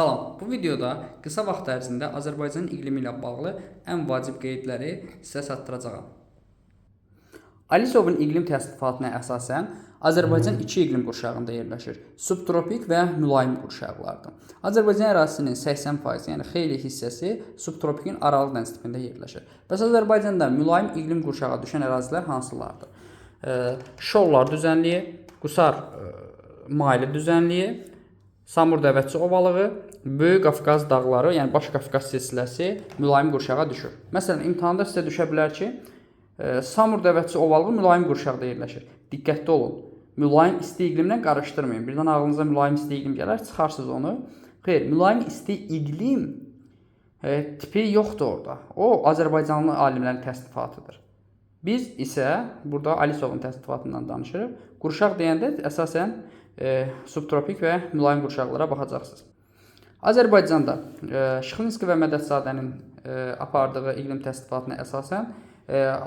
Salam, bu videoda qısa vaxt ərzində Azərbaycanın iqlimi ilə bağlı ən vacib qeydləri sizə çatdıracağam. Alisovun iqlim təsnifatına əsasən Azərbaycan iki iqlim qurşağında yerləşir. Subtropik və mülayim qurşaqlardır. Azərbaycan ərazisinin 80%, yəni xeyli hissəsi subtropikin aralıq dəniz tipində yerləşir. Bəs Azərbaycanda mülayim iqlim qurşağı düşən ərazilər hansılardır? Şollar düzənliyi, Qusar maili düzənliyi, Samur dəvətçi ovalığı, Böyük Qafqaz dağları, yəni Baş Qafqaz silsiləsi mülayim qurşağa düşür. Məsələn, imtahanda sizə düşə bilər ki, Samur dəvətçi ovalığı mülayim qurşaqda yerləşir. Diqqətli olun. Mülayim isti iqlimlə qarışdırmayın. Birdən ağlınıza mülayim isti iqlim gələr, çıxarsınız onu. Xeyr, mülayim isti iqlim tipi yoxdur orada. O, Azərbaycanlı alimlərin təsnifatıdır. Biz isə burada Alisovun təsnifatından danışırıq. Qurşaq deyəndə əsasən subtropik və mülayim qurşaqlara baxacaqsınız. Azərbaycanda Şıxlinski və Mədədzadənin apardığı iqlim təsnifatına əsasən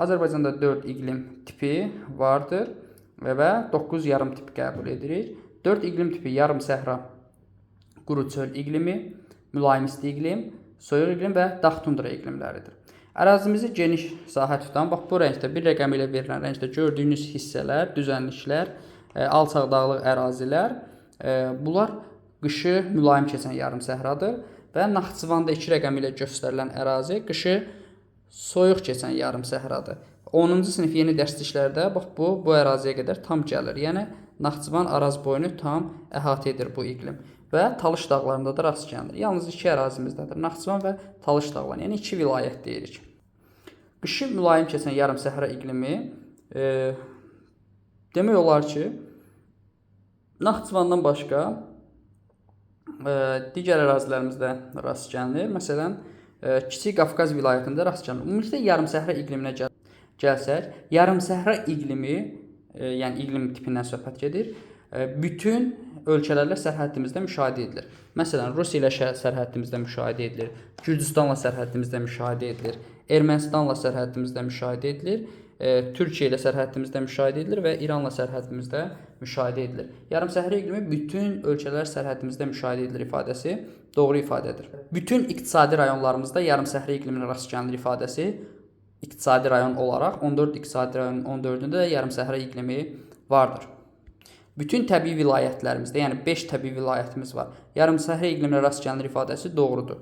Azərbaycanda 4 iqlim tipi vardır və 9 yarım tip qəbul edirik. 4 iqlim tipi yarım səhra, quru çöl iqlimi, mülayim isti iqlim, soyuq iqlim və dağ tundra iqlimləridir. Ərazimizi geniş sahə tutan, bax bu rəngdə, bir rəqəmi ilə verilən rəngdə gördüyünüz hissələr, düzənliklər, alçaq dağlıq ərazilər, bunlar qışı mülayim keçən yarım səhradır və Naxçıvanda 2 rəqəmi ilə göstərilən ərazi qışı soyuq keçən yarım səhradır. 10-cu sinif yeni dərsliklərdə bax bu əraziyə qədər tam gəlir. Yəni Naxçıvan Araz boyunu tam əhatə edir bu iqlim və Talış dağlarında da rast gəlinir. Yalnız iki ərazimizdədir. Naxçıvan və Talış dağları, yəni iki vilayət deyirik. Qışı mülayim keçən yarım səhra iqlimi demək olar ki, Naxçıvandan başqa digər ərazilərimizdə rast gəlinir. Məsələn, Kiçik Qafqaz vilayətində rast gəlinir. Ümumilikdə yarımsəhra iqliminə gəlsək, yarımsəhra iqlimi, yəni iqlim tipindən söhbət gedir, bütün ölkələrlə sərhəddimizdə müşahidə edilir. Məsələn, Rusiya ilə sərhəddimizdə müşahidə edilir, Gürcüstanla sərhəddimizdə müşahidə edilir, Ermənistanla sərhəddimizdə müşahidə edilir, Türkiyə ilə sərhəddimizdə müşahidə edilir və İranla sərhəddimizdə müşahidə edilir. Yarımsəhra iqlimi bütün ölkələr sərhəddimizdə müşahidə edilir ifadəsi doğru ifadədir. Bütün iqtisadi rayonlarımızda yarımsəhra iqliminə rast gəlinir ifadəsi iqtisadi rayon olaraq 14 iqtisadi rayonun 14-ündə də yarımsəhra iqlimi vardır. Bütün təbii vilayətlərimizdə, yəni 5 təbii vilayətimiz var. Yarımsəhra iqliminə rast gəlinir ifadəsi doğrudur.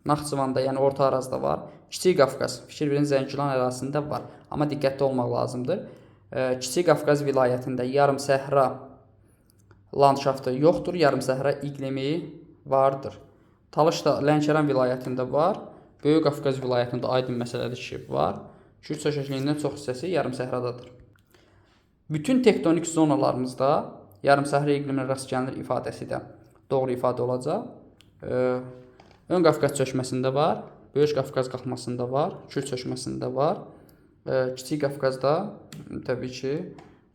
Naxçıvanda, yəni Orta Arazda var. Kiçik Qafqaz, fikir verin Zəngilan ərazisində var. Amma diqqətli olmaq lazımdır. Kiçik Qafqaz vilayətində yarımsəhra landşaftı yoxdur, yarımsəhra iqlimi vardır. Talış da Lənkəran vilayətində var. Böyük Qafqaz vilayətində aydın məsələdir ki, var. Kür çökəkliyindən çox hissəsi yarımsəhradadır. Bütün tektonik zonalarımızda yarımsəhra iqliminə rast gəlinir ifadəsi də doğru ifadə olacaq. Ön Qafqaz çökməsində var, Böyük Qafqaz qalxmasında var, Kür çökməsində var. Kiçik Qafqazda təbii ki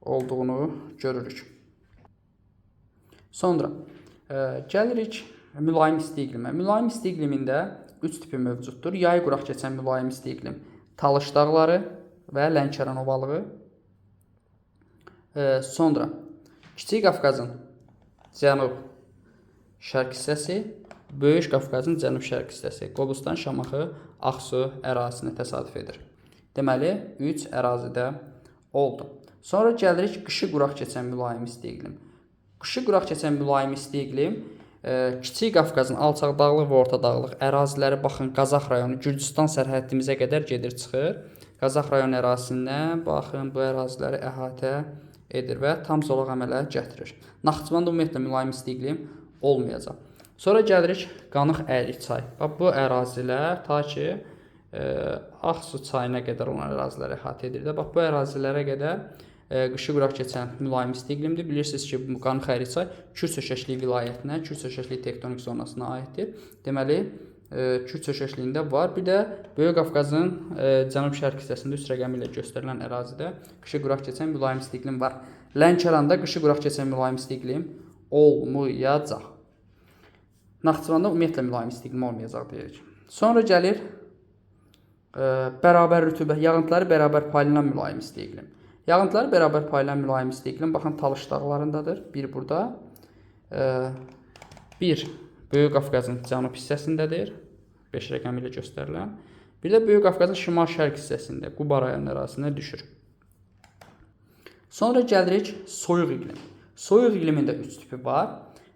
olduğunu görürük. Sonra gəlirik mülayim isti iqlimə. Mülayim isti iqlimində 3 tipi mövcuddur. Yay quraq keçən mülayim isti iqlim, Talış dağları və Lənkəran ovalığı. Sonra Kiçik Qafqazın cənub-şərq hissəsi, Böyük Qafqazın cənub-şərq hissəsi, Qobustan, Şamaxı, Ağsu ərazisinə təsadüf edir. Deməli, 3 ərazidə oldu. Sonra gəlirik qışı quraq keçən mülayim isti iqlim. Qışı quraq keçən mülayim isti iqlim Kiçik Qafqazın alçaq dağlıq və orta dağlıq əraziləri, baxın, Qazax rayonu, Gürcüstan sərhəddimizə qədər gedir, çıxır. Qazax rayon ərazisindən, baxın, bu əraziləri əhatə edir və tam zolaq əmələ gətirir. Naxçıvanda ümumiyyətlə mülayim isti iqlim olmayacaq. Sonra gəlirik Qanıq Əyrik çay. Bax, bu ərazilər ta ki Ağsu çayına qədər olan əraziləri əhatə edir. Bax, bu ərazilərə qədər qışı quraq keçən mülayim isti iqlimdir. Bilirsiniz ki, bu Qanıq Əyrik çay Kür çökəkliyi vilayətinə, Kür çökəkliyi tektonik zonasına aiddir. Deməli, Kür çökəkliyində var. Bir də Böyük Qafqazın cənub-şərq hissəsində 3 rəqəmi ilə göstərilən ərazidə qışı quraq keçən mülayim isti iqlim var. Lənkəranda qışı quraq keçən mülayim isti iqlim olmayacaq. Naxçıvanda ümumiyyətlə mülayim isti iqlim olmayacaq deyirik. Sonra gəlir bərabər rütubət, yağıntıları bərabər paylanan mülayim isti iqlim. Yağıntıları bərabər paylanan mülayim isti iqlim, baxın, Talış dağlarındadır. Bir burada, Bir, Böyük Qafqazın cənub hissəsindədir. 5 rəqəmi ilə göstərilən. Bir də Böyük Qafqazın şimal-şərq hissəsində, Quba rayonu ərazisində düşür. Sonra gəlirik soyuq iqlim. Soyuq iqlimində 3 tipi var.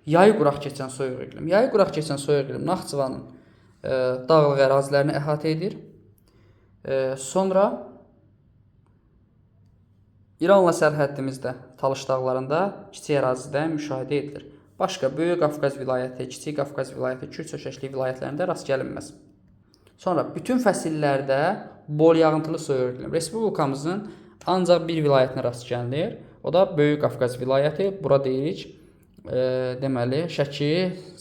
Yayı quraq keçən soyuq iqlim. Yayı quraq keçən soyuq iqlim Naxçıvanın dağlıq ərazilərini əhatə edir. Sonra İranla sərhəddimizdə Talış dağlarında kiçik ərazidə müşahidə edilir. Başqa Böyük Qafqaz vilayəti, Kiçik Qafqaz vilayəti, Kür-çökəklik vilayətlərində rast gəlinməz. Sonra bütün fəsillərdə bol yağıntılı soyuq iqlim. Respublikamızın ancaq bir vilayətinə rast gəlinir. O da Böyük Qafqaz vilayəti. Bura deyirik, deməli, Şəki,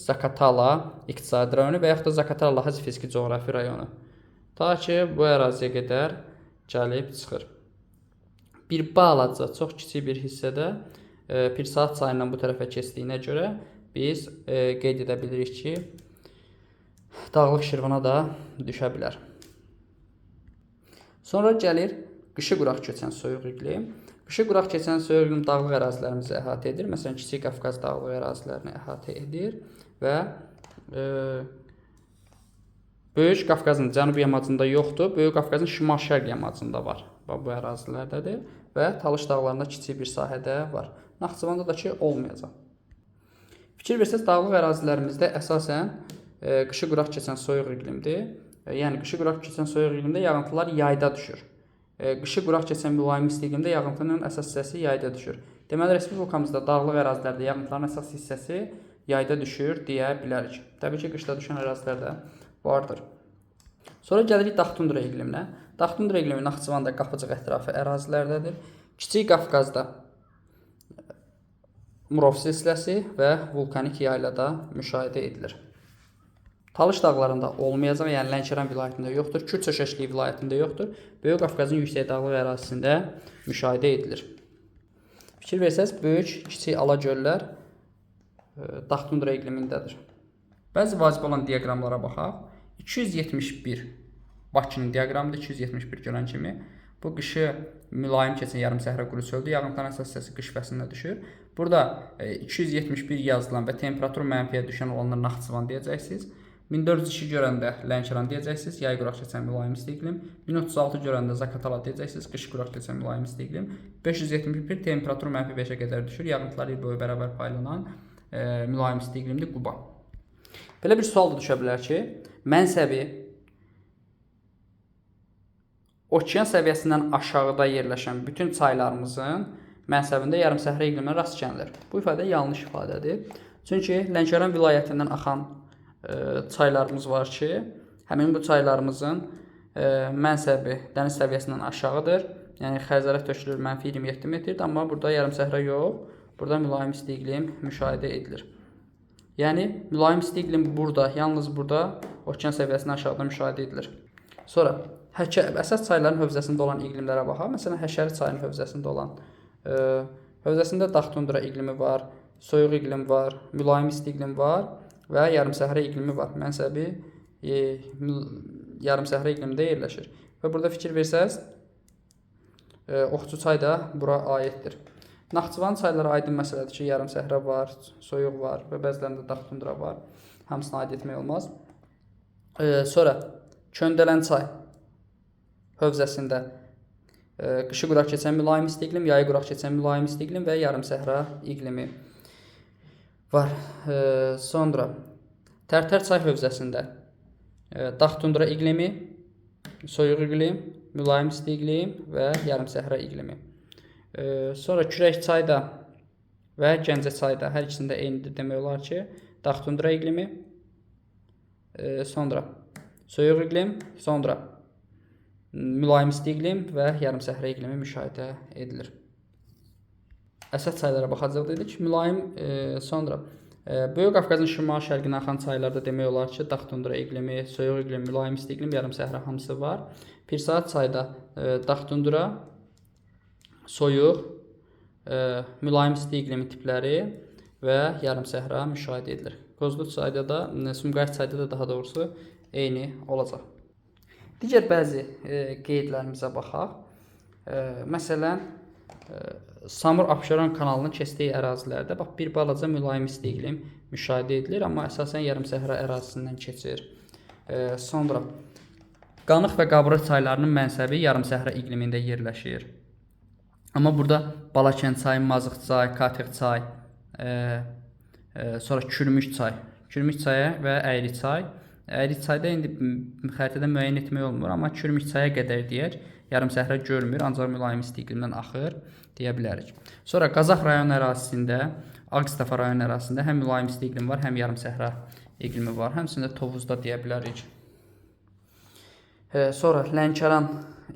Zaqatala iqtisadi rayonu və yaxud da Zaqatala Hacı fiziki coğrafi rayonu. Ta ki, bu əraziyə qədər gəlib çıxır. Bir balaca, çox kiçik bir hissədə Pir Saat çayından bu tərəfə keçdiyinə görə biz qeyd edə bilirik ki, Dağlıq Şirvana da düşə bilər. Sonra gəlir qışı quraq keçən soyuq iqlim. Qışı quraq keçən soyuq iqlim dağlıq ərazilərimizi əhatə edir. Məsələn, Kiçik Qafqaz dağlıq ərazilərini əhatə edir və Böyük Qafqazın cənub yamacında yoxdur, Böyük Qafqazın şimal-şərq yamacında var. Bu ərazilərdədir və Talış dağlarında kiçik bir sahədə var. Naxçıvanda da ki, olmayacaq. Fikir versəz, dağlıq ərazilərimizdə əsasən qışı quraq keçən soyuq iqlimdir. Yəni, qışı quraq keçən soyuq iqlimdə yağıntılar yayda düşür. Qışı quraq keçən mülayim isti iqlimdə yağıntının əsas hissəsi yayda düşür. Deməli, Respublikamızda dağlıq ərazilərdə yağıntıların əsas hissəsi yayda düşür deyə bilərik. Təbii ki, qışda düşən ərazilər də vardır. Sonra gəlirik Dağ-Tundra iqliminə. Dağ-Tundra iqlimi Naxçıvanda Qapıcıq ətrafı ərazilərdədir. Kiçik Qafqazda Murov silsiləsi və vulkanik yaylada müşahidə edilir. Talış dağlarında olmayacaq, yəni Lənkəran vilayətində yoxdur, Kür-çökəklik vilayətində yoxdur. Böyük Qafqazın yüksək dağlıq ərazisində müşahidə edilir. Fikir versəz, böyük, kiçik ala göllər Dağ-Tundra iqlimindədir. Bəzi vacib olan diaqramlara baxaq. 271 Bakının diaqramıdır, 271 görən kimi. Bu qışı mülayim keçən yarım-səhra quru çöldür. Yağıntıların əsas hissəsi qış fəslində düşür. Burada 271 yazılan və temperatur mənfiyə düşən olanlar Naxçıvan deyəcəksiniz. 1402 görəndə Lənkəran deyəcəksiniz, yay quraq keçən mülayim isti iqlim. 1036 görəndə Zaqatala deyəcəksiniz, qış quraq keçən mülayim isti iqlim. 571 temperatur mənfi 5-ə qədər düşür. Yağıntılar il boyu bərabər paylanan mülayim isti iqlimdir Quba. Belə bir sual da düşə bilər ki, Mənsəbi okean səviyyəsindən aşağıda yerləşən bütün çaylarımızın mənsəbində yarım-səhra iqliminə rast gəlinir. Bu ifadə yanlış ifadədir. Çünki Lənkəran vilayətindən axan çaylarımız var ki, həmin bu çaylarımızın mənsəbi dəniz səviyyəsindən aşağıdır. Yəni Xəzərə tökülür -27 metrdir, amma burada yarım-səhra yox, burada mülayim isti iqlim müşahidə edilir. Yəni mülayim isti iqlim burada, yalnız burada okean səviyyəsindən aşağıda müşahidə edilir. Sonra əsas çayların hövzəsində olan iqlimlərə baxaq. Məsələn, Həşəri çayının hövzəsində olan hövzəsində Dağ-Tundra iqlimi var, soyuq iqlim var, mülayim isti iqlim var və yarım-səhra iqlimi var. Mənsəbi yarım-səhra iqlimində yerləşir. Və burada fikir versəz, Oxçu çay da bura aiddir. Naxçıvan çayları aydın məsələdir ki, yarım-səhra var, soyuq var və bəzilərində Dağ-Tundra var. Hamısına aid etmək olmaz. Sonra Köndələn çay hövzəsində qışı quraq keçən mülayim isti iqlim, yayı quraq keçən mülayim isti iqlim və yarım-səhra iqlimi var. Sonra Tərtər çay hövzəsində Dağ-Tundra iqlimi, soyuq iqlim, mülayim isti iqlim və yarım-səhra iqlimi. Sonra Kürək çayda və Gəncə çayda hər ikisində eynidir demək olar ki, Dağ-Tundra iqlimi, sonra soyuq iqlim, sonra mülayim isti iqlim və yarım-səhra iqlimi müşahidə edilir. Əsas çaylara baxacaq dedik. Mülayim, sonra Böyük Qafqazın şimal-şərqinə axan çaylarda demək olar ki, Dağ-Tundra iqlimi, soyuq iqlim, mülayim isti iqlim, yarım-səhra hamısı var. Pir Saat çayda Dağ-Tundra, soyuq, mülayim isti iqlimi tipləri və yarım-səhra müşahidə edilir. Qozlu çayda da, Sumqayıt çayda da daha doğrusu eyni olacaq. Digər bəzi qeydlərimizə baxaq. Məsələn, Samur Abşeron kanalının keçdiyi ərazilərdə bax bir balaca mülayim isti iqlim müşahidə edilir, amma əsasən yarımsəhra ərazisindən keçir. Sonra Qanıq və Qabra çaylarının mənsəbi yarımsəhra iqlimində yerləşir. Amma burada Balakənd çayı, Mazıq çay, Katıq çay, sonra Kürmüş çayı və Əyri çay. Əyri çayda indi xəritədə müəyyən etmək olmur, amma Kürmüş çaya qədər deyək, yarımsəhra görmür, ancaq mülayim isti iqlimdən axır deyə bilərik. Sonra Qazax rayon ərazisində, Ağstafa rayon ərazisində həm mülayim isti iqlim var, həm yarımsəhra iqlimi var. Həmçində Tovuzda deyə bilərik. Sonra Lənkəran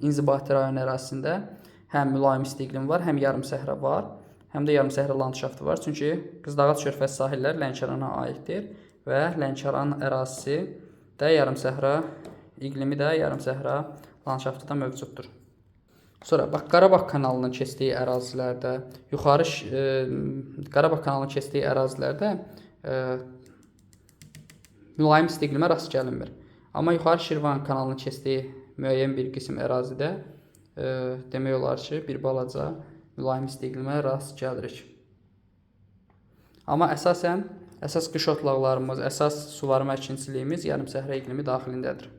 inzibati rayon ərazisində həm mülayim isti iqlim var, həm yarımsəhra var, həm də yarımsəhra landşaftı var. Çünki Qızılağac körfəz sahilləri Lənkərana aiddir və Lənkəran ərazisi də yarımsəhra iqlimi də yarımsəhra landşaftı da mövcuddur. Sonra bax Qarabağ kanalının keçdiyi ərazilərdə, Qarabağ kanalının keçdiyi ərazilərdə mülayim isti iqlimə rast gəlinmir. Amma yuxarı Şirvan kanalının keçdiyi müəyyən bir qism ərazidə demək olar ki, bir balaca mülayim isti iqlimə rast gəlirik. Amma əsas qış otlaqlarımız, əsas suvarma əkinçiliyimiz yarımsəhra iqlimi daxilindədir.